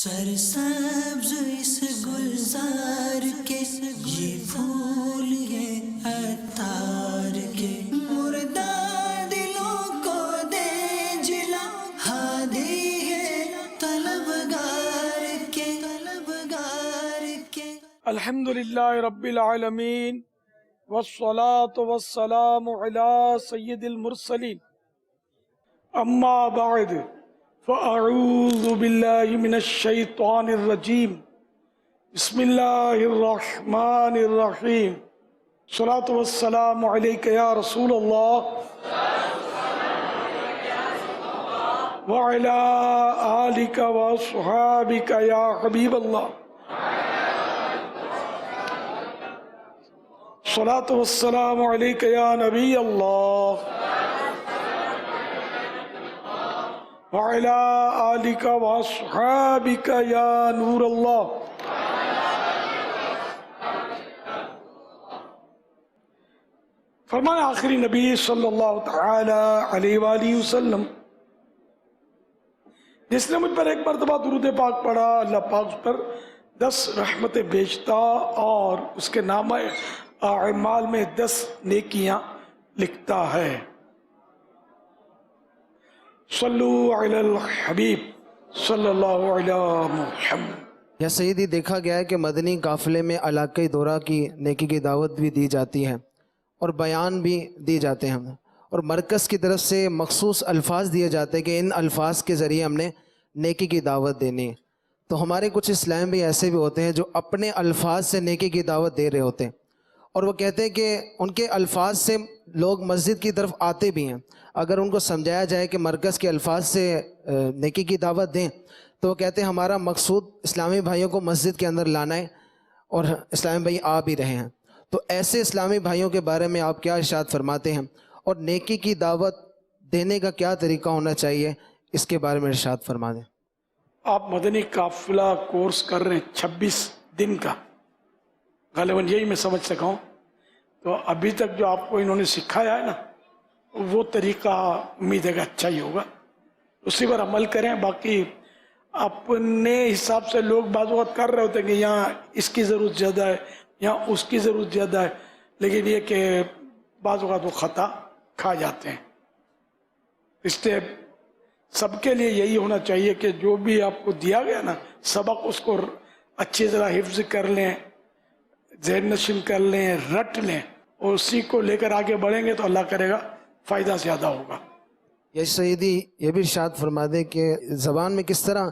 سرسبز اس گلزار کے یہ پھول ہیں عطار کے، مردہ دلوں کو دے جلا، ہادی ہے طلبگار کے، طلبگار کے۔ الحمدللہ رب العالمین والصلاة والسلام علی سید المرسلین، اما بعد فاعوذ باللہ من الشیطان الرجیم، بسم اللہ الرحمن الرحیم۔ صلاۃ والسلام علیک یا رسول اللہ وعلی آلک واصحابک یا حبیب اللہ۔ صلاۃ والسلام علیک یا نبی اللہ وعلی آلک واصحابک یا نور اللہ۔ فرمایا آخری نبی صلی اللہ تعالی علیہ وآلہ وسلم، جس نے مجھ پر ایک مرتبہ درود پاک پڑھا، اللہ پاک اس پر 10 رحمتیں بھیجتا اور اس کے نامہ اعمال میں 10 نیکیاں لکھتا ہے۔ صلو علی الحبیب صلی اللہ علی محمد۔ یا سیدی، دیکھا گیا ہے کہ مدنی قافلے میں علاقائی دورہ کی نیکی کی دعوت بھی دی جاتی ہے اور بیان بھی دی جاتے ہیں، اور مرکز کی طرف سے مخصوص الفاظ دیے جاتے ہیں کہ ان الفاظ کے ذریعے ہم نے نیکی کی دعوت دینی ہے۔ تو ہمارے کچھ اسلام بھی ایسے بھی ہوتے ہیں جو اپنے الفاظ سے نیکی کی دعوت دے رہے ہوتے ہیں، اور وہ کہتے ہیں کہ ان کے الفاظ سے لوگ مسجد کی طرف آتے بھی ہیں۔ اگر ان کو سمجھایا جائے کہ مرکز کے الفاظ سے نیکی کی دعوت دیں تو وہ کہتے ہیں ہمارا مقصود اسلامی بھائیوں کو مسجد کے اندر لانا ہے، اور اسلامی بھائی آ بھی رہے ہیں۔ تو ایسے اسلامی بھائیوں کے بارے میں آپ کیا ارشاد فرماتے ہیں، اور نیکی کی دعوت دینے کا کیا طریقہ ہونا چاہیے، اس کے بارے میں ارشاد فرما دیں۔ آپ مدنی قافلہ کورس کر رہے ہیں 26 دن کا، غالباً یہی میں سمجھ سکا ہوں۔ تو ابھی تک جو آپ کو انہوں نے سکھایا ہے نا، وہ طریقہ امید ہے کہ اچھا ہی ہوگا، اسی پر عمل کریں۔ باقی اپنے حساب سے لوگ بعض اوقات کر رہے ہوتے ہیں کہ یہاں اس کی ضرورت زیادہ ہے، یہاں اس کی ضرورت زیادہ ہے، لیکن یہ کہ بعض اوقات وہ خطا کھا جاتے ہیں۔ اس لیے سب کے لیے یہی ہونا چاہیے کہ جو بھی آپ کو دیا گیا نا سبق، اس کو اچھی طرح حفظ کر لیں، ذہن نشین کر لیں، رٹ لیں، اور اسی کو لے کر آگے بڑھیں گے تو اللہ کرے گا فائدہ زیادہ ہوگا۔ یہ سیدی یہ بھی ارشاد فرما دیں کہ زبان میں کس طرح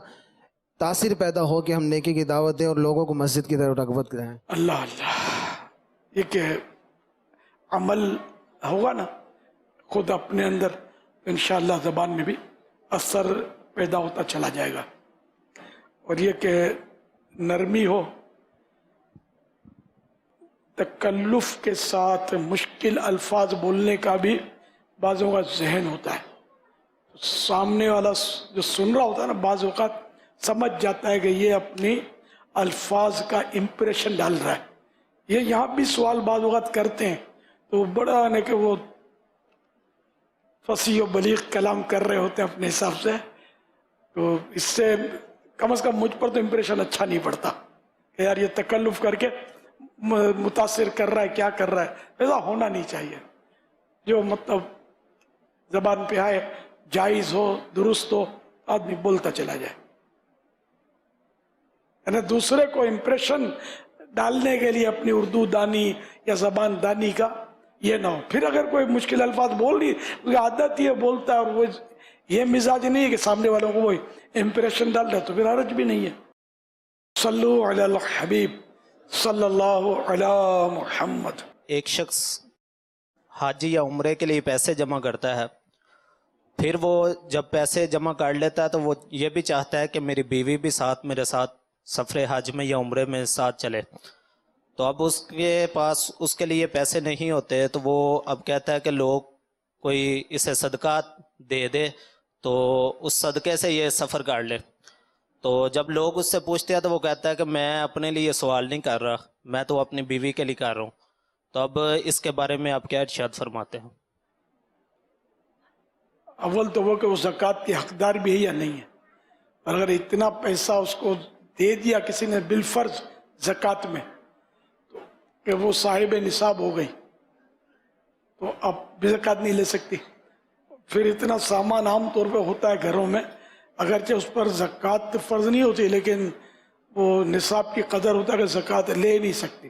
تاثیر پیدا ہو کہ ہم نیکی کی دعوت دیں اور لوگوں کو مسجد کی طرف رغبت کریں۔ اللہ اللہ، یہ کہ عمل ہوگا نا خود اپنے اندر، انشاءاللہ زبان میں بھی اثر پیدا ہوتا چلا جائے گا۔ اور یہ کہ نرمی ہو، تکلف کے ساتھ مشکل الفاظ بولنے کا بھی بعضوں کا ذہن ہوتا ہے۔ سامنے والا جو سن رہا ہوتا ہے نا، بعض اوقات سمجھ جاتا ہے کہ یہ اپنی الفاظ کا امپریشن ڈال رہا ہے۔ یہ یہاں بھی سوال بعض اوقات کرتے ہیں تو بڑا نہیں کہ وہ فصیح و بلیغ کلام کر رہے ہوتے ہیں اپنے حساب سے، تو اس سے کم از کم مجھ پر تو امپریشن اچھا نہیں پڑتا کہ یار یہ تکلف کر کے متاثر کر رہا ہے، کیا کر رہا ہے۔ ایسا ہونا نہیں چاہیے، جو مطلب زبان پہ آئے، جائز ہو، درست ہو، آدمی بولتا چلا جائے، یعنی دوسرے کو امپریشن ڈالنے کے لیے اپنی اردو دانی یا زبان دانی کا یہ نہ ہو۔ پھر اگر کوئی مشکل الفاظ بول رہی، کیونکہ عادت ہی ہے بولتا ہے، اور وہ یہ مزاج نہیں ہے کہ سامنے والوں کو وہ امپریشن ڈال رہا ہے، تو پھر حرج بھی نہیں ہے۔ صلو علی الحبیب صلی اللہ علی محمد۔ ایک شخص حاجی یا عمرے کے لیے پیسے جمع کرتا ہے، پھر وہ جب پیسے جمع کر لیتا ہے تو وہ یہ بھی چاہتا ہے کہ میری بیوی بھی میرے ساتھ سفر حج میں یا عمرے میں ساتھ چلے۔ تو اب اس کے پاس اس کے لیے پیسے نہیں ہوتے، تو وہ اب کہتا ہے کہ لوگ کوئی اسے صدقہ دے دے تو اس صدقے سے یہ سفر کر لے۔ تو جب لوگ اس سے پوچھتے ہیں تو وہ کہتا ہے کہ میں اپنے لیے سوال نہیں کر رہا، میں تو اپنی بیوی کے لیے کر رہا ہوں۔ تو اب اس کے بارے میں آپ کیا ارشاد فرماتے ہیں؟ اول تو وہ کہ وہ زکوٰۃ کی حقدار بھی ہے یا نہیں ہے، اور اگر اتنا پیسہ اس کو دے دیا کسی نے بالفرض زکوٰۃ میں تو کہ وہ صاحب نصاب ہو گئی تو اب بھی زکوٰۃ نہیں لے سکتی. پھر اتنا سامان عام طور پہ ہوتا ہے گھروں میں، اگرچہ اس پر زکوٰۃ فرض نہیں ہوتی لیکن وہ نصاب کی قدر ہوتا ہے کہ زکوٰۃ لے نہیں سکتی.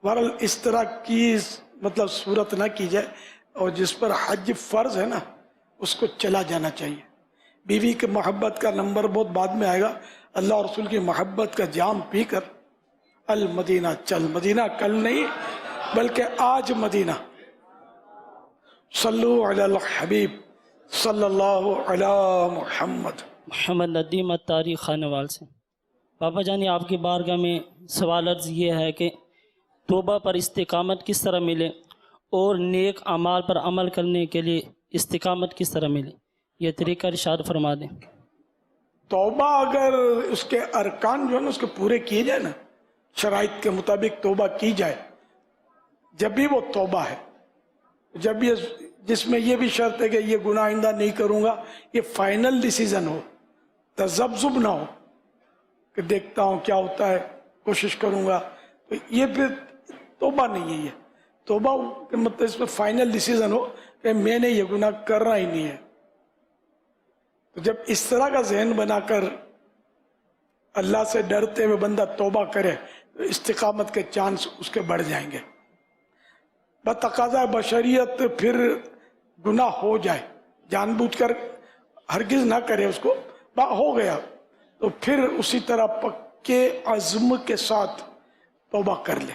بہرحال اس طرح کی مطلب صورت نہ کی جائے، اور جس پر حج فرض ہے نا اس کو چلا جانا چاہیے. بیوی کی محبت کا نمبر بہت بعد میں آئے گا. اللہ اور رسول کی محبت کا جام پی کر المدینہ چل، مدینہ کل نہیں بلکہ آج مدینہ. صلو علی الحبیب صلی اللہ علی محمد. محمد ندیم اتاری خانوال سے. بابا جانی آپ کی بارگاہ میں سوال عرض یہ ہے کہ توبہ پر استقامت کس طرح ملے اور نیک اعمال پر عمل کرنے کے لیے استقامت کس طرح ملے، یہ طریقہ ارشاد فرما دیں. توبہ اگر اس کے ارکان جو ہے نا اس کے پورے کیے جائے نا، شرائط کے مطابق توبہ کی جائے، جب بھی وہ توبہ ہے. جب یہ جس میں یہ بھی شرط ہے کہ یہ گناہ آئندہ نہیں کروں گا، یہ فائنل ڈیسیزن ہو، تذبذب نہ ہو کہ دیکھتا ہوں کیا ہوتا ہے کوشش کروں گا، تو یہ پھر توبہ نہیں ہے. یہ توبہ کے مطلب اس میں فائنل ڈیسیزن ہو کہ میں نے یہ گناہ کرنا ہی نہیں ہے. تو جب اس طرح کا ذہن بنا کر اللہ سے ڈرتے ہوئے بندہ توبہ کرے تو استقامت کے چانس اس کے بڑھ جائیں گے. بتقاضۂ بشریت پھر گناہ ہو جائے، جان بوجھ کر ہرگز نہ کرے اس کو، ہو گیا تو پھر اسی طرح پکے عزم کے ساتھ توبہ کر لے،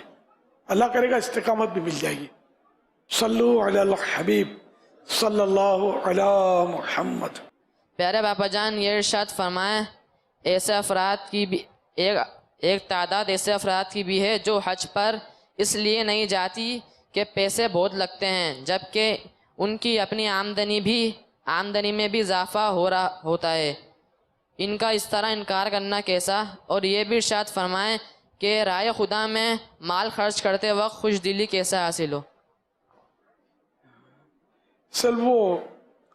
اللہ کرے گا استقامت بھی مل جائے گی. صلو علی الحبیب صلی اللہ علی محمد. پیارے باپا جان، یہ ارشاد فرمائیں ایسے افراد کی بھی ایک تعداد ایسے افراد کی بھی ہے جو حج پر اس لیے نہیں جاتی کہ پیسے بہت لگتے ہیں، جبکہ ان کی اپنی آمدنی میں بھی اضافہ ہوتا ہے. ان کا اس طرح انکار کرنا کیسا؟ اور یہ بھی ارشاد فرمائیں کہ رائے خدا میں مال خرچ کرتے وقت خوش دلی کیسے حاصل ہو؟ اصل وہ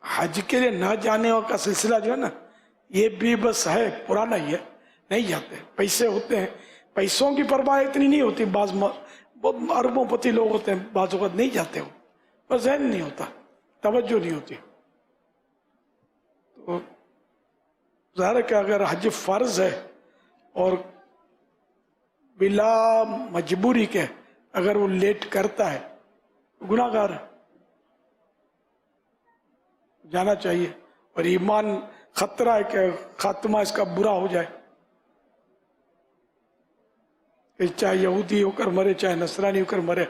حج کے لیے نہ جانے کا سلسلہ جو ہے نا یہ بھی بس ہے، پرانا ہی ہے. نہیں جاتے، پیسے ہوتے ہیں، پیسوں کی پرواہ اتنی نہیں ہوتی. بعض بہت اربوں پتی لوگ ہوتے ہیں، بعض اوقات نہیں جاتے ہو، بس ذہن نہیں ہوتا، توجہ نہیں ہوتی. تو ظاہر ہے کہ اگر حج فرض ہے اور بلا مجبوری کے اگر وہ لیٹ کرتا ہے گناہ گار ہے، جانا چاہیے. اور ایمان خطرہ ہے کہ خاتمہ اس کا برا ہو جائے، کہ چاہے یہودی ہو کر مرے چاہے نصرانی ہو کر مرے.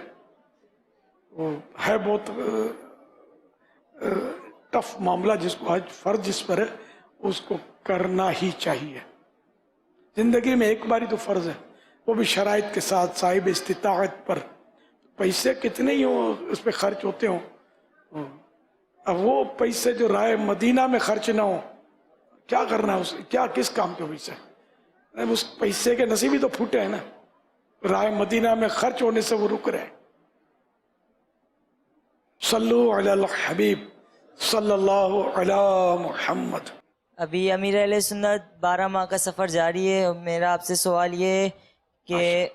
وہ ہے بہت ٹف معاملہ. جس کو حج فرض جس پر ہے اس کو کرنا ہی چاہیے. زندگی میں ایک باری تو فرض ہے، وہ بھی شرائط کے ساتھ صاحب استطاعت پر. پیسے کتنے ہی ہوں اس پہ خرچ ہوتے ہوں، اب وہ پیسے جو رائے مدینہ میں خرچ نہ ہو، کیا کرنا ہے؟ کیا کس کام پہ پیسے؟ اس پیسے کے نصیب ہی تو پھوٹے ہیں نا. رائے مدینہ میں خرچ ہونے سے وہ رک رہے. صلو علی الحبیب صلی اللہ علی محمد. ابھی امیر اہل سنت 12 ماہ کا سفر جاری ہے. میرا آپ سے سوال یہ ہے کہ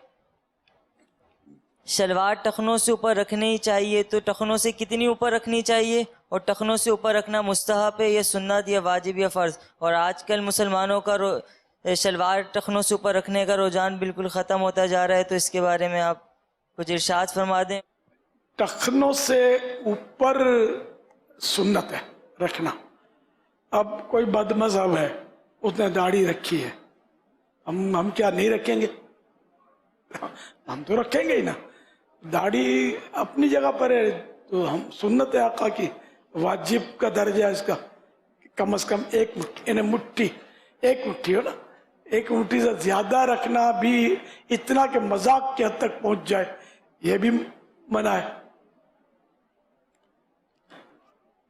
شلوار ٹخنوں سے اوپر رکھنی ہی چاہیے، تو ٹخنوں سے کتنی اوپر رکھنی چاہیے؟ اور ٹخنوں سے اوپر رکھنا مستحب ہے یا سنت یا واجب یا فرض؟ اور آج کل مسلمانوں کا شلوار ٹخنوں سے اوپر رکھنے کا رجحان بالکل ختم ہوتا جا رہا ہے، تو اس کے بارے میں آپ کچھ ارشاد فرما دیں. ٹخنوں سے اوپر سنت ہے رکھنا. اب کوئی بد مذہب ہے، اس نے داڑھی رکھی ہے، ہم کیا نہیں رکھیں گے؟ ہم تو رکھیں گے ہی نا. داڑھی اپنی جگہ پر ہے تو ہم سنت آقا کی، واجب کا درجہ ہے اس کا. کم از کم ایک مٹھی، یعنی مٹھی، ایک مٹھی ہو نا، ایک مٹھی سے زیادہ رکھنا بھی اتنا کہ مذاق کی حد تک پہنچ جائے یہ بھی منع ہے.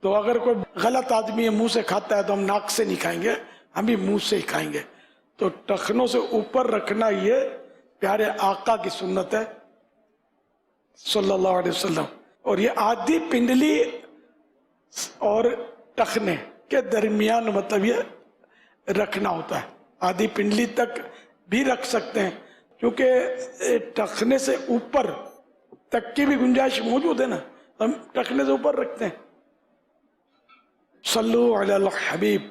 تو اگر کوئی غلط آدمی منہ سے کھاتا ہے تو ہم ناک سے نہیں کھائیں گے، ہم بھی منہ سے ہی کھائیں گے. تو ٹخنوں سے اوپر رکھنا یہ پیارے آقا کی سنت ہے صلی اللہ علیہ وسلم. اور یہ آدھی پنڈلی اور ٹخنے کے درمیان مطلب یہ رکھنا ہوتا ہے. آدھی پنڈلی تک بھی رکھ سکتے ہیں کیونکہ ٹخنے سے اوپر تک کی بھی گنجائش موجود ہے نا, ہم ٹخنے سے اوپر رکھتے ہیں. صلو علی الحبیب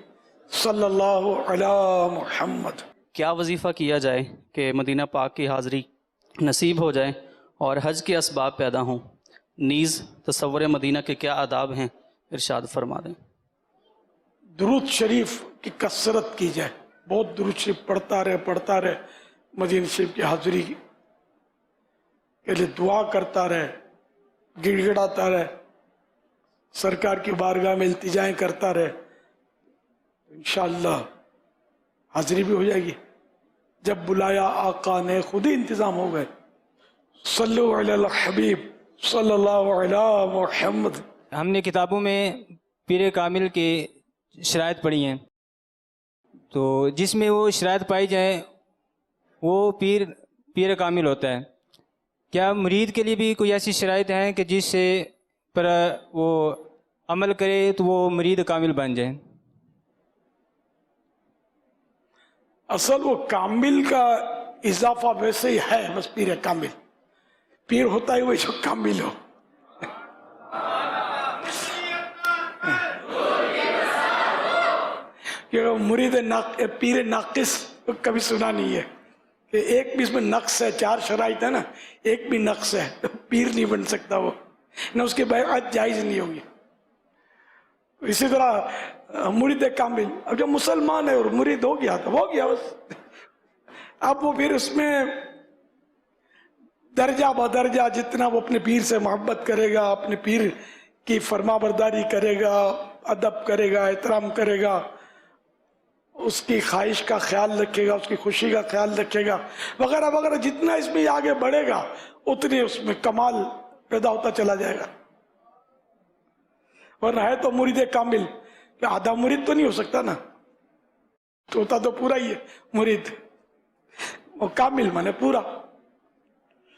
صلی اللہ علی محمد. کیا وظیفہ کیا جائے کہ مدینہ پاک کی حاضری نصیب ہو جائے اور حج کے اسباب پیدا ہوں؟ نیز تصور مدینہ کے کیا آداب ہیں ارشاد فرما دیں. درود شریف کی کثرت کی جائے, بہت درود شریف پڑھتا رہے, مدینہ شریف کی حاضری کے لیے دعا کرتا رہے, گڑ گڑاتا رہے, سرکار کی بارگاہ میں التجائیں کرتا رہے, انشاءاللہ حاضری بھی ہو جائے گی. جب بلایا آقا نے خود ہی انتظام ہو گئے. صلو علی الحبیب صلی اللہ علی محمد. ہم نے کتابوں میں پیر کامل کی شرائط پڑھی ہیں, تو جس میں وہ شرائط پائی جائیں وہ پیر کامل ہوتا ہے. کیا مرید کے لیے بھی کوئی ایسی شرائط ہیں کہ جس سے پر وہ عمل کرے تو وہ مرید کامل بن جائے؟ اصل وہ کامل کا اضافہ ویسے ہی ہے, بس پیر کامل. پیر ہوتا ہے وہ جو کامل ہو. مرید پیر ناقص کبھی سنا نہیں ہے کہ ایک بھی اس میں نقص ہے. 4 شرائط ہے نا, ایک بھی نقص ہے, پیر نہیں بن سکتا وہ, نہ اس کی بیعت جائز نہیں ہوگی. اسی طرح مرید کامل, اب جب مسلمان ہے اور مرید ہو گیا تو ہو گیا بس. اب وہ پھر اس میں درجہ بدرجہ جتنا وہ اپنے پیر سے محبت کرے گا, اپنے پیر کی فرما برداری کرے گا, ادب کرے گا, احترام کرے گا, اس کی خواہش کا خیال رکھے گا, اس کی خوشی کا خیال رکھے گا وغیرہ وغیرہ, جتنا اس میں آگے بڑھے گا اتنی اس میں کمال پیدا ہوتا چلا جائے گا. ورنہ ہے تو مرید کامل, کہ آدھا مرید تو نہیں ہو سکتا نا, تو ہوتا تو پورا ہی ہے مرید, وہ کامل مانے پورا.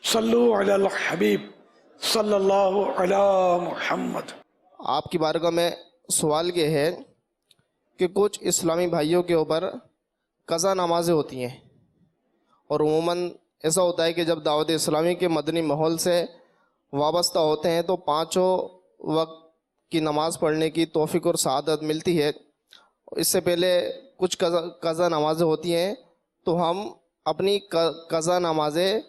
صلو علی الحبیب صلی اللہ علی محمد. آپ کی بارگاہ میں سوال یہ ہے کہ کچھ اسلامی بھائیوں کے اوپر قضا نمازیں ہوتی ہیں, اور عموماً ایسا ہوتا ہے کہ جب دعوت اسلامی کے مدنی ماحول سے وابستہ ہوتے ہیں تو 5 وقت کی نماز پڑھنے کی توفیق اور سعادت ملتی ہے. اس سے پہلے کچھ قضا نمازیں ہوتی ہیں, تو ہم اپنی قضا نمازیں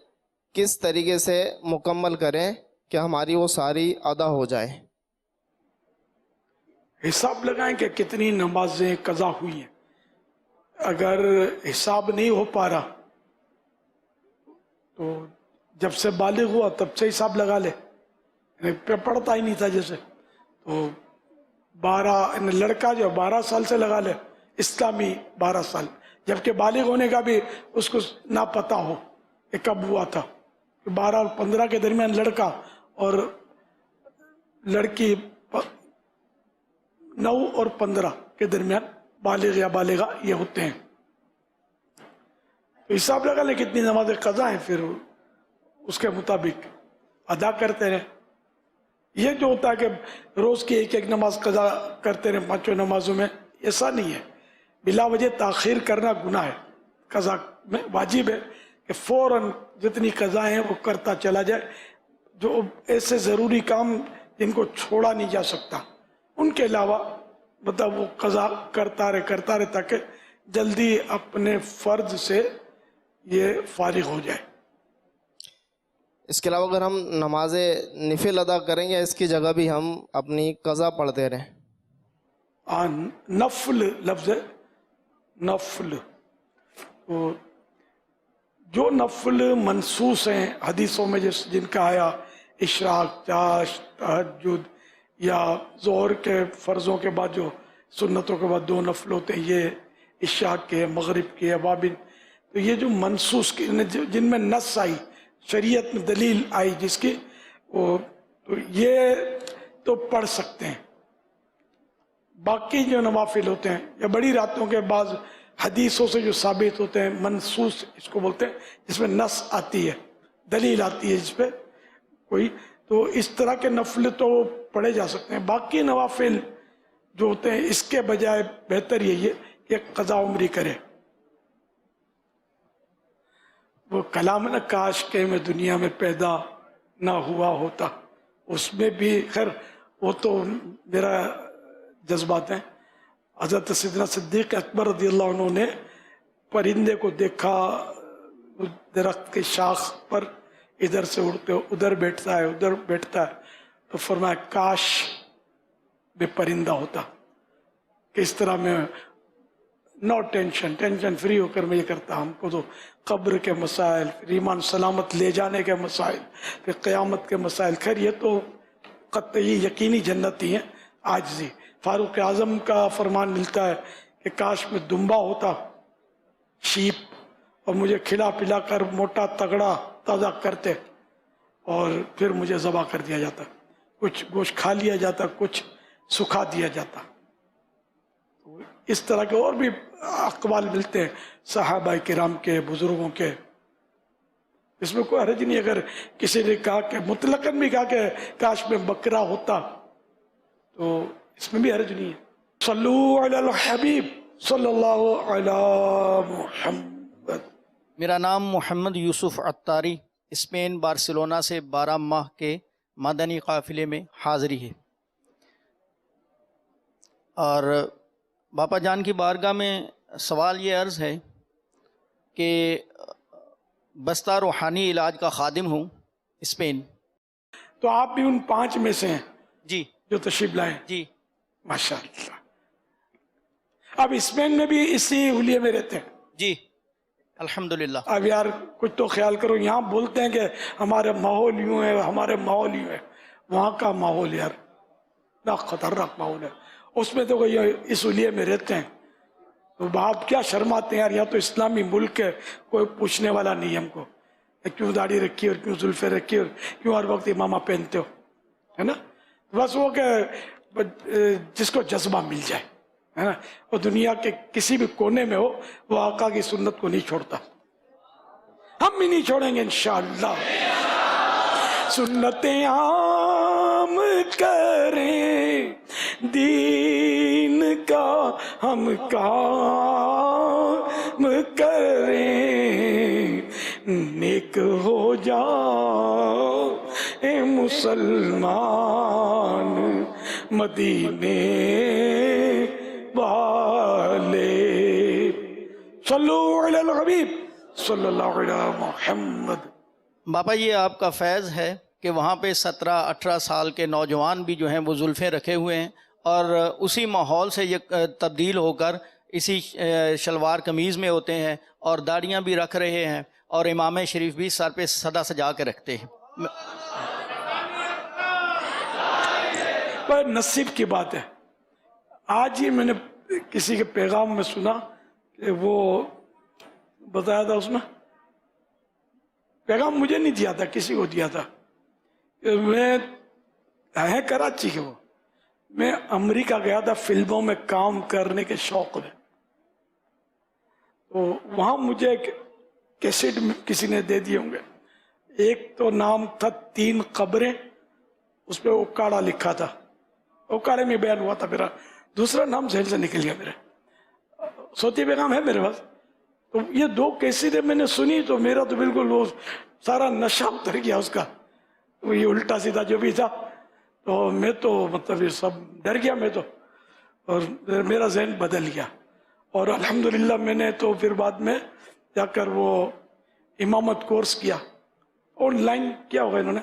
کس طریقے سے مکمل کریں کہ ہماری وہ ساری ادا ہو جائیں؟ حساب لگائیں کہ کتنی نمازیں قضا ہوئی ہیں. اگر حساب نہیں ہو پا رہا تو جب سے بالغ ہوا تب سے حساب لگا لے. پڑھتا ہی نہیں تھا جیسے, تو 12 لڑکا جو 12 سال سے لگا لے, اسلامی 12 سال, جبکہ بالغ ہونے کا بھی اس کو نہ پتہ ہو کہ کب ہوا تھا. 12 اور 15 کے درمیان لڑکا اور لڑکی 9 اور 15 کے درمیان بالغ یا بالغہ یہ ہوتے ہیں. تو حساب لگا لیں کتنی نمازیں قضا ہیں, پھر اس کے مطابق ادا کرتے رہیں. یہ جو ہوتا ہے کہ روز کی ایک نماز قضا کرتے رہیں 5 نمازوں میں, ایسا نہیں ہے. بلا وجہ تاخیر کرنا گناہ ہے. قضا میں واجب ہے کہ فوراً جتنی قضا ہیں وہ کرتا چلا جائے. جو ایسے ضروری کام جن کو چھوڑا نہیں جا سکتا, ان کے علاوہ مطلب وہ قضا کرتا رہے تاکہ جلدی اپنے فرض سے یہ فارغ ہو جائے. اس کے علاوہ اگر ہم نماز نفل ادا کریں گے, اس کی جگہ بھی ہم اپنی قضا پڑھتے رہیں. نفل لفظ ہے, نفل. جو نفل منصوص ہیں حدیثوں میں جن کا آیا, اشراق, چاشت, تہجد یا ظہر کے فرضوں کے بعد جو سنتوں کے بعد 2 نفل ہوتے ہیں, یہ اشراق کے, مغرب کے, ابابن. تو یہ جو منصوص جن میں نص آئی, شریعت میں دلیل آئی جس کی, وہ تو یہ تو پڑھ سکتے ہیں. باقی جو نوافل ہوتے ہیں یا بڑی راتوں کے بعض حدیثوں سے جو ثابت ہوتے ہیں, منصوص اس کو بولتے ہیں, جس میں نص آتی ہے, دلیل آتی ہے جس پہ کوئی, تو اس طرح کے نفل تو پڑھے جا سکتے ہیں. باقی نوافل جو ہوتے ہیں اس کے بجائے بہتر یہ کہ قضا عمری کرے. وہ کلام نہ کاش کہ میں دنیا میں پیدا نہ ہوا ہوتا، اس میں بھی خیر وہ تو میرا جذبات ہیں. حضرت سیدنا صدیق اکبر رضی اللہ عنہ نے پرندے کو دیکھا درخت کے شاخ پر، ادھر سے اڑتے ادھر بیٹھتا ہے ادھر بیٹھتا ہے، تو فرمایا کاش میں پرندہ ہوتا کہ اس طرح میں نو ٹینشن فری ہو کر میں یہ کرتا. ہم کو تو قبر کے مسائل، پھر ایمان سلامت لے جانے کے مسائل، پھر قیامت کے مسائل، خیر یہ تو قطعی یقینی جنتی ہیں. عاجزی فاروق اعظم کا فرمان ملتا ہے کہ کاش میں دمبا ہوتا، شیپ، اور مجھے کھلا پلا کر موٹا تگڑا تازہ کرتے اور پھر مجھے ذبح کر دیا جاتا، کچھ گوشت کھا لیا جاتا، کچھ سکھا دیا جاتا. اس طرح کے اور بھی اقوال ملتے ہیں صحابہ کرام کے، بزرگوں کے. اس میں کوئی حرج نہیں. اگر کسی نے کہا کہ مطلقاً بھی کہا کہ کاش میں بکرا ہوتا تو اس میں بھی حرج نہیں ہے. صلو علی الحبیب صلی اللہ علی محمد. میرا نام محمد یوسف عطاری، اسپین بارسلونا سے 12 ماہ کے مدنی قافلے میں حاضری ہے. اور باپا جان کی بارگاہ میں سوال یہ عرض ہے کہ بستہ روحانی علاج کا خادم ہوں اسپین. تو آپ بھی ان 5 میں سے ہیں جی جو تشریف لائے؟ جی ماشاء اللہ. اب اسپین میں بھی اسی حلیے میں رہتے ہیں؟ جی الحمدللہ. اب یار کچھ تو خیال کرو. یہاں بولتے ہیں کہ ہمارے ماحول یوں ہے، ہمارے ماحول یوں ہے. وہاں کا ماحول یار نہ خطرناک ماحول ہے. اس میں تو یہ اس حلیے میں رہتے ہیں تو آپ کیا شرماتے ہیں یار. یا تو اسلامی ملک ہے، کوئی پوچھنے والا نہیں ہم کو کیوں داڑھی رکھی اور کیوں زلفیں رکھی اور کیوں ہر وقت امامہ پہنتے ہو، ہے نا. بس وہ کہ جس کو جذبہ مل جائے، ہے نا، وہ دنیا کے کسی بھی کونے میں ہو وہ آقا کی سنت کو نہیں چھوڑتا. ہم بھی نہیں چھوڑیں گے انشاءاللہ. سنتیں عام کریں دین کا ہم کام کریں، نیک ہو جاؤ اے مسلمان مدینے والے. صلو علی الحبیب صلی اللہ علی محمد. باپا یہ آپ کا فیض ہے کہ وہاں پہ 17-18 سال کے نوجوان بھی جو ہیں وہ زلفیں رکھے ہوئے ہیں اور اسی ماحول سے یہ تبدیل ہو کر اسی شلوار قمیض میں ہوتے ہیں اور داڑیاں بھی رکھ رہے ہیں اور امام شریف بھی سر پہ سدا سجا کے رکھتے ہیں. پر نصیب کی بات ہے. آج ہی میں نے کسی کے پیغام میں سنا کہ وہ بتایا تھا، اس میں پیغام مجھے نہیں دیا تھا، کسی کو دیا تھا. میں ہے کراچی کے، وہ میں امریکہ گیا تھا فلموں میں کام کرنے کے شوق میں. تو وہاں مجھے ایک کیسٹ کسی نے دے دیے ہوں گے. ایک تو نام تھا 3 قبریں، اس پہ اوکاڑا لکھا تھا، اوکاڑے میں بیان ہوا تھا میرا. دوسرا نام ذہن سے نکل گیا میرے، صوتی پیغام ہے میرے پاس. تو یہ 2 کیسٹیں میں نے سنی تو میرا تو بالکل وہ سارا نشہ اتر گیا اس کا، وہ یہ الٹا سیدھا جو بھی تھا. تو میں تو مطلب یہ سب ڈر گیا میں تو، اور میرا ذہن بدل گیا. اور الحمدللہ میں نے تو پھر بعد میں جا کر وہ امامت کورس کیا، آن لائن کیا ہوگا انہوں نے،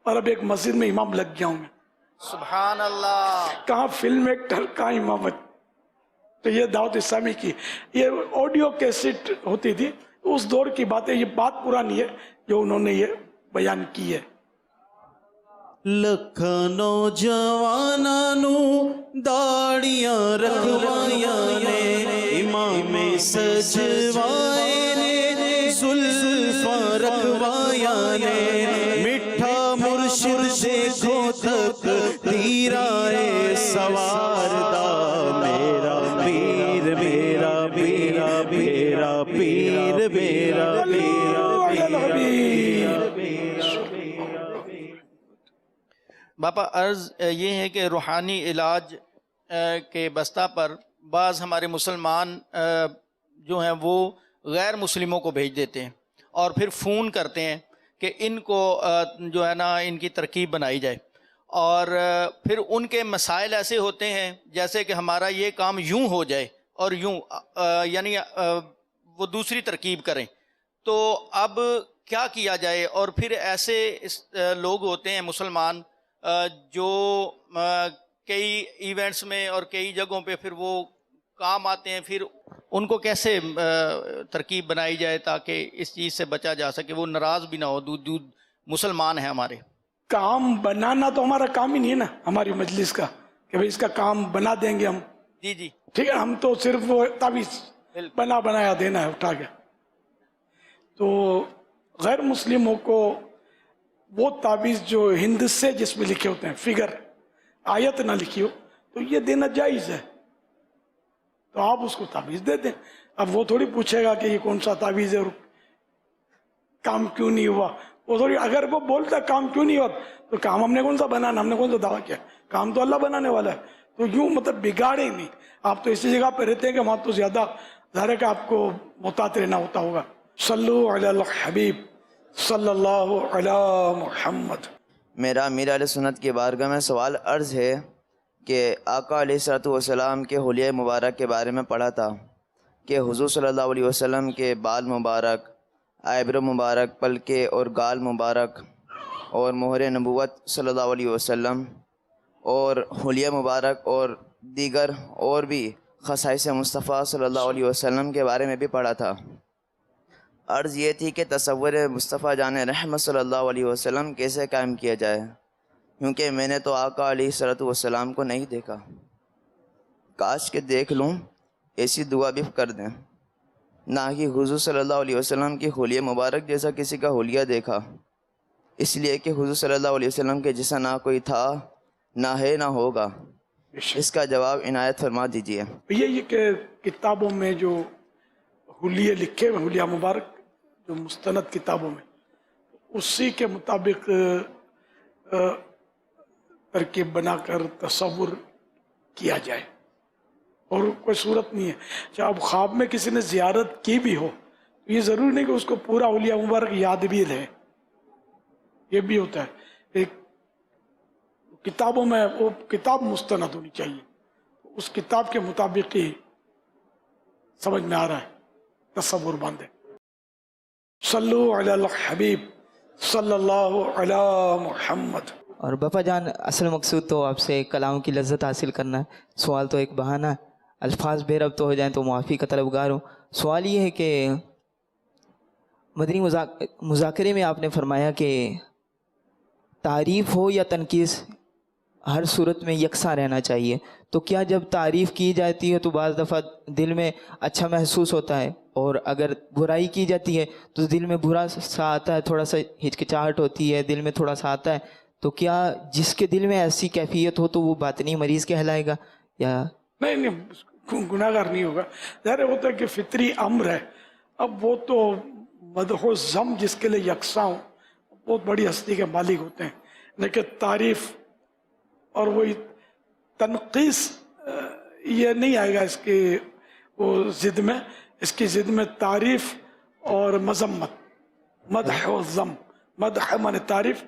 اور اب ایک مسجد میں امام لگ گیا ہوں میں. سبحان اللہ. کہاں فلم ایکٹر کہاں امامت. تو یہ دعوت اسلامی کی یہ آڈیو کیسٹ ہوتی تھی اس دور کی باتیں، یہ بات پرانی ہے جو انہوں نے یہ بیان کی ہے. لکھاں نوجواناں نوں داڑیاں رکھوائیاں نے، امام سجوائے نے، زلفاں رکھوائیاں نے، میٹھا مرشد دیکھو تقدیر آئے سوار دا، میرا پیر میرا پیر میرا پیر میرا باپا عرض یہ ہے کہ روحانی علاج کے بستہ پر بعض ہمارے مسلمان جو ہیں وہ غیر مسلموں کو بھیج دیتے ہیں اور پھر فون کرتے ہیں کہ ان کو جو ہے نا ان کی ترکیب بنائی جائے، اور پھر ان کے مسائل ایسے ہوتے ہیں جیسے کہ ہمارا یہ کام یوں ہو جائے اور یوں، یعنی وہ دوسری ترکیب کریں، تو اب کیا کیا جائے؟ اور پھر ایسے لوگ ہوتے ہیں مسلمان جو کئی ایونٹس میں اور کئی جگہوں پہ پھر وہ کام آتے ہیں، پھر ان کو کیسے ترکیب بنائی جائے تاکہ اس چیز سے بچا جا سکے، وہ ناراض بھی نہ ہو، دودھ مسلمان ہیں ہمارے۔ کام بنانا تو ہمارا کام ہی نہیں ہے نا ہماری مجلس کا کہ بھئی اس کا کام بنا دیں گے ہم، جی جی ٹھیک ہے، ہم تو صرف وہ تعویذ بنایا دینا ہے اٹھا کے۔ تو غیر مسلموں کو وہ تعویذ جو ہند سے جس میں لکھے ہوتے ہیں، فگر آیت نہ لکھی ہو، تو یہ دینا جائز ہے، تو آپ اس کو تعویذ دے دیں۔ اب وہ تھوڑی پوچھے گا کہ یہ کون سا تعویذ ہے اور کام کیوں نہیں ہوا، وہ تھوڑی، اگر وہ بولتا ہے کام کیوں نہیں ہوا تو کام ہم نے کون سا بنانا، ہم نے کون سا دعویٰ کیا، کام تو اللہ بنانے والا ہے، تو یوں مطلب بگاڑے نہیں۔ آپ تو اسی جگہ پہ رہتے ہیں کہ وہاں تو زیادہ ظاہر ہے کہ آپ کو محتاط رہنا ہوتا ہوگا۔ صلو علی الحبیب صلی اللہ علی محمد۔ میرا امیر علیہ سنت کی بارگاہ میں سوال عرض ہے کہ آقا علیہ الصلوۃ والسلام کے حلیہ مبارک کے بارے میں پڑھا تھا کہ حضور صلی اللہ علیہ وسلم کے بال مبارک، آئبرو مبارک، پلکے اور گال مبارک اور مہر نبوت صلی اللہ علیہ وسلم اور حلیہ مبارک اور دیگر اور بھی خصائص مصطفیٰ صلی اللہ علیہ وسلم کے بارے میں بھی پڑھا تھا۔ عرض یہ تھی کہ تصور مصطفیٰ جان رحمت صلی اللہ علیہ وسلم کیسے قائم کیا جائے، کیونکہ میں نے تو آقا علیہ الصلوۃ والسلام کو نہیں دیکھا، کاش کہ دیکھ لوں، ایسی دعا بھی کر دیں۔ نہ ہی حضور صلی اللہ علیہ وسلم کی حلیہ مبارک جیسا کسی کا حلیہ دیکھا، اس لیے کہ حضور صلی اللہ علیہ وسلم کے جیسا نہ کوئی تھا، نہ ہے، نہ ہوگا۔ اس کا جواب عنایت فرما دیجیے۔ یہ کہ کتابوں میں جو حلیے لکھے ہوئے، حلیہ مبارک جو مستند کتابوں میں، اسی کے مطابق ترکیب بنا کر تصور کیا جائے، اور کوئی صورت نہیں ہے۔ چاہے اب خواب میں کسی نے زیارت کی بھی ہو تو یہ ضروری نہیں کہ اس کو پورا حلیہ مبارک یاد بھی رہے، یہ بھی ہوتا ہے۔ ایک کتابوں میں وہ کتاب مستند ہونی چاہیے، اس کتاب کے مطابق ہی سمجھ میں آ رہا ہے، تصور باندھے۔ صلو علی الحبیب صلی اللہ علی محمد۔ اور باپا جان، اصل مقصود تو آپ سے کلام کی لذت حاصل کرنا ہے، سوال تو ایک بہانہ ہے، الفاظ بے ربط ہو جائیں تو معافی کا طلبگار ہوں۔ سوال یہ ہے کہ مدنی مذاکرے میں آپ نے فرمایا کہ تعریف ہو یا تنقیص ہر صورت میں یکساں رہنا چاہیے، تو کیا جب تعریف کی جاتی ہے تو بعض دفعہ دل میں اچھا محسوس ہوتا ہے، اور اگر برائی کی جاتی ہے تو دل میں برا سا آتا ہے، تھوڑا سا ہچکچاہٹ ہوتی ہے، دل میں تھوڑا سا آتا ہے، تو کیا جس کے دل میں ایسی کیفیت ہو تو وہ باطنی مریض کہلائے گا یا نہیں، گناہ گار نہیں ہوگا؟ ظاہر ہوتا ہے کہ فطری امر ہے۔ اب وہ تو مدح و ذم جس کے لیے یکساں ہوں، بہت بڑی ہستی کے مالک ہوتے ہیں، لیکن تعریف اور وہی تنقیص یہ نہیں آئے گا اس کی وہ ضد میں، اس کی ضد میں تعریف اور مذمت، مدح و ذم، مدح من تعریف،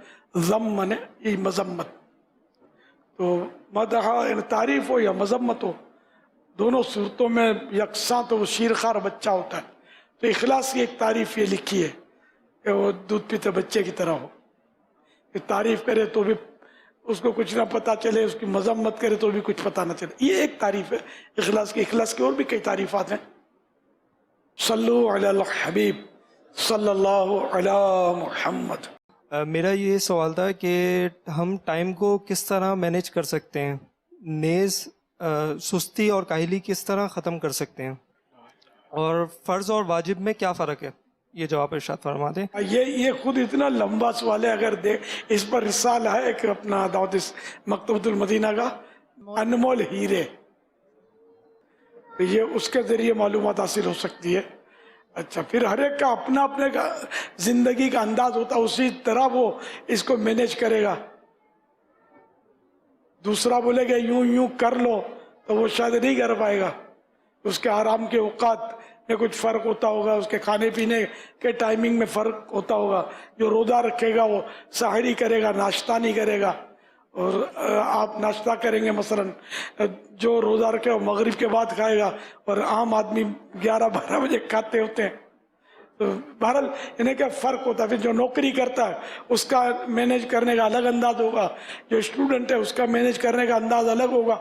ذم من یہ مذمت، تو مدح یعنی تعریف ہو یا مذمت ہو، دونوں صورتوں میں یکساں تو وہ شیرخوار بچہ ہوتا ہے، تو اخلاص کی ایک تعریف یہ لکھی ہے کہ وہ دودھ پیتے بچے کی طرح ہو، کہ تعریف کرے تو بھی اس کو کچھ نہ پتہ چلے، اس کی مذمت کرے تو بھی کچھ پتہ نہ چلے، یہ ایک تعریف ہے اخلاص کی۔ اخلاص کی اور بھی کئی تعریفات ہیں۔ صلو علی الحبیب صلی اللہ علی محمد۔ میرا یہ سوال تھا کہ ہم ٹائم کو کس طرح مینیج کر سکتے ہیں، نیز سستی اور کاہلی کس طرح ختم کر سکتے ہیں، اور فرض اور واجب میں کیا فرق ہے، یہ جواب ارشاد فرما دیں۔ یہ خود اتنا لمبا سوال ہے، اگر اس پر رسالہ ہے ایک اپنا دعوت مکتبۃ المدینہ کا انمول ہیرے، یہ اس کے ذریعے معلومات حاصل ہو سکتی ہے۔ اچھا، پھر ہر ایک کا اپنا اپنے کا زندگی کا انداز ہوتا ہے، اسی طرح وہ اس کو مینیج کرے گا۔ دوسرا بولے گا یوں یوں کر لو تو وہ شاید نہیں کر پائے گا. اس کے آرام کے اوقات میں کچھ فرق ہوتا ہوگا, اس کے کھانے پینے کے ٹائمنگ میں فرق ہوتا ہوگا. جو روزہ رکھے گا وہ سحری کرے گا, ناشتہ نہیں کرے گا, اور آپ ناشتہ کریں گے مثلا. جو روزہ رکھے وہ مغرب کے بعد کھائے گا, اور عام آدمی 11-12 بجے کھاتے ہوتے ہیں. تو بہرحال انہیں کیا فرق ہوتا ہے. پھر جو نوکری کرتا ہے اس کا مینیج کرنے کا الگ انداز ہوگا, جو اسٹوڈنٹ ہے اس کا مینیج کرنے کا انداز الگ ہوگا.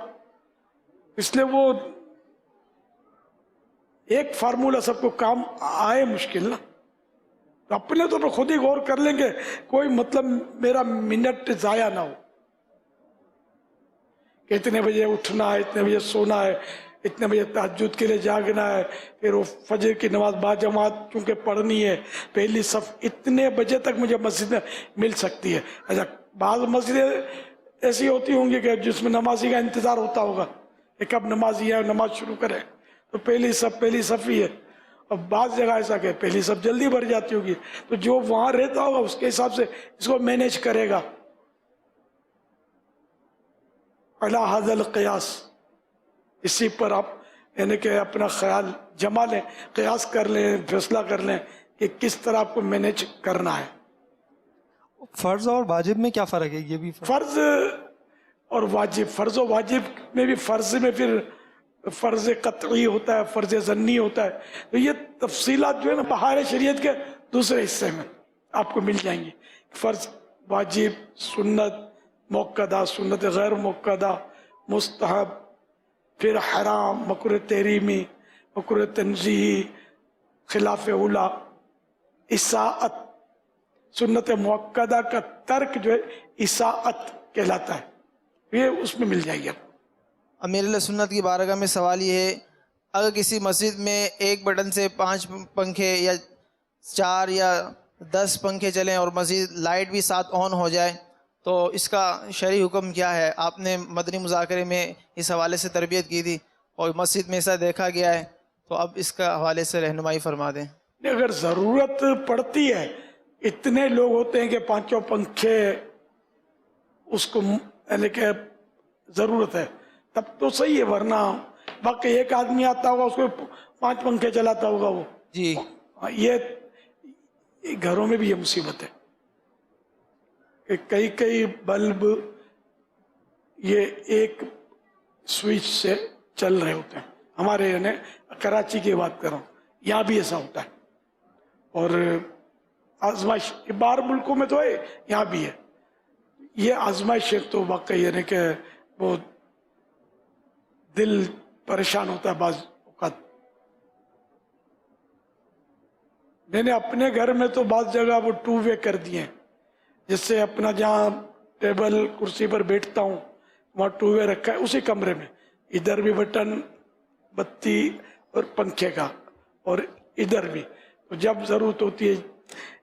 اس لیے وہ ایک فارمولہ سب کو کام آئے مشکل نا. تو اپنے طور پر خود ہی غور کر لیں گے, کوئی مطلب میرا منٹ ضائع نہ ہو کہ اتنے بجے اٹھنا ہے, اتنے بجے سونا ہے, اتنے بجے تہجد کے لیے جاگنا ہے, پھر وہ فجر کی نماز باجماعت چونکہ پڑھنی ہے, پہلی صف اتنے بجے تک مجھے مسجد میں مل سکتی ہے. اچھا, بعض مسجدیں ایسی ہوتی ہوں گی کہ جس میں نمازی کا انتظار ہوتا ہوگا کہ کب نمازی ہے نماز شروع کرے, تو پہلی صف ہی ہے. اور بعض جگہ ایسا کہ پہلی صف جلدی بھر جاتی ہوگی, تو جو وہاں رہتا ہوگا اس کے حساب سے اس کو مینیج کرے گا. علی ھذا القیاس, اسی پر آپ یعنی کہ اپنا خیال جما لیں, قیاس کر لیں, فیصلہ کر لیں کہ کس طرح آپ کو مینیج کرنا ہے. فرض اور واجب میں کیا فرق ہے؟ یہ بھی فرض اور واجب, فرض و واجب میں بھی فرض میں پھر فرض قطعی ہوتا ہے, فرض ظنی ہوتا ہے. تو یہ تفصیلات جو ہے نا بہار شریعت کے دوسرے حصے میں آپ کو مل جائیں گی. فرض, واجب, سنت موقدہ, سنت غیر موقدہ, مستحب, پھر حرام, مکروہ تحریمی, مکروہ تنزیہی, خلاف اولا, اساءت. سنت موقدہ کا ترک جو ہے اساءت کہلاتا ہے, یہ اس میں مل جائے گی. امیر علیہ سنت کی بارگاہ میں سوال یہ ہے, اگر کسی مسجد میں ایک بٹن سے 5 پنکھے یا 4 یا 10 پنکھے چلیں اور مسجد لائٹ بھی ساتھ آن ہو جائے, تو اس کا شرعی حکم کیا ہے؟ آپ نے مدنی مذاکرے میں اس حوالے سے تربیت کی تھی اور مسجد میں ایسا دیکھا گیا ہے, تو اب اس کا حوالے سے رہنمائی فرما دیں. اگر ضرورت پڑتی ہے, اتنے لوگ ہوتے ہیں کہ 5 پنکھے اس کو یعنی کہ ضرورت ہے, تب تو صحیح ہے. ورنہ باقی ایک آدمی آتا ہوگا اس کو 5 پنکھے چلاتا ہوگا وہ. جی, یہ گھروں میں بھی یہ مصیبت ہے کہ کئی بلب یہ ایک سوئچ سے چل رہے ہوتے ہیں. ہمارے یعنی کراچی کی بات کر رہا ہوں, یہاں بھی ایسا ہوتا ہے. اور آزمائش باہر ملکوں میں تو ہے, یہاں بھی ہے. یہ آزمائش ہے تو واقعی یعنی کہ وہ دل پریشان ہوتا ہے بعض اوقات. میں نے اپنے گھر میں تو بعض جگہ وہ 2 وے کر دیے ہیں, جس سے اپنا جہاں ٹیبل کرسی پر بیٹھتا ہوں وہاں 2 وے رکھا ہے, اسی کمرے میں ادھر بھی بٹن بتی اور پنکھے کا, اور ادھر بھی. تو جب ضرورت ہوتی ہے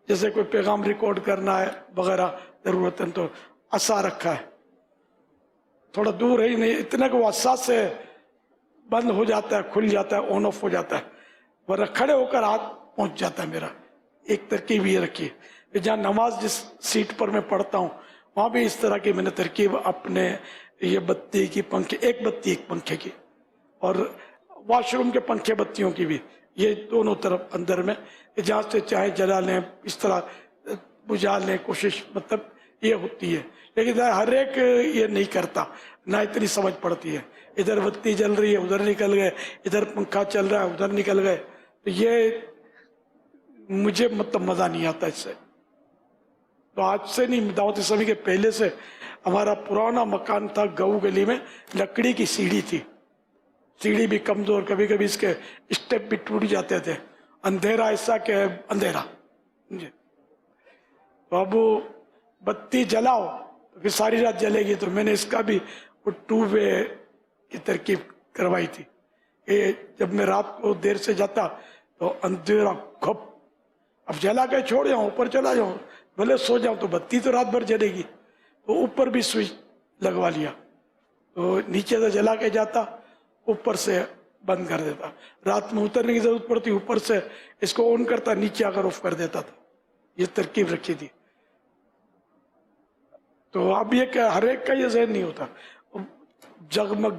جیسے کوئی پیغام ریکارڈ کرنا ہے وغیرہ ضرورت ہے, تو عصا رکھا ہے, تھوڑا دور ہے ہی نہیں, اتنا کہ وہ عصا سے بند ہو جاتا ہے, کھل جاتا ہے, آن آف ہو جاتا ہے, ورنہ کھڑے ہو کر ہاتھ پہنچ جاتا ہے میرا. ایک ترکیب یہ رکھی ہے. جہاں نماز جس سیٹ پر میں پڑھتا ہوں وہاں بھی اس طرح کی میں نے ترکیب اپنے یہ بتی کی, پنکھے, ایک بتی ایک پنکھے کی, اور واش روم کے پنکھے بتیوں کی بھی, یہ دونوں طرف اندر میں جہاں سے چاہے جلا لیں, اس طرح بجھا لیں, کوشش مطلب یہ ہوتی ہے. لیکن ہر ایک یہ نہیں کرتا, نہ اتنی سمجھ پڑتی ہے. ادھر بتی جل رہی ہے ادھر نکل گئے, ادھر پنکھا چل رہا ہے ادھر نکل گئے. تو یہ مجھے مطلب مزہ نہیں آتا اس سے. تو آج سے نہیں, دعوت اسلامی کے پہلے سے ہمارا پرانا مکان تھا گؤ گلی میں, لکڑی کی سیڑھی تھی, سیڑھی بھی کمزور, کبھی کبھی اس کے اسٹیپ بھی ٹوٹ جاتے تھے, اندھیرا ایسا کہ اندھیرا. تو اب بتی جلاؤ تو پھر ساری رات جلے گی, تو میں نے اس کا بھی وہ 2 وے کی ترکیب کروائی تھی. جب میں رات کو دیر سے جاتا تو اندھیرا گھپ, اب جلا کے چھوڑ جاؤں, اوپر چلا جاؤں, بھلے سو جاؤں تو بتی تو رات بھر جلے گی. تو اوپر بھی سوئچ لگوا لیا, تو نیچے سے جلا کے جاتا, اوپر سے بند کر دیتا. رات میں اترنے کی ضرورت پڑتی, اوپر سے اس کو آن کرتا, نیچے آ کر آف کر دیتا تھا. یہ ترکیب رکھی تھی. تو اب یہ کہ ہر ایک کا یہ ذہن نہیں ہوتا, جگمگ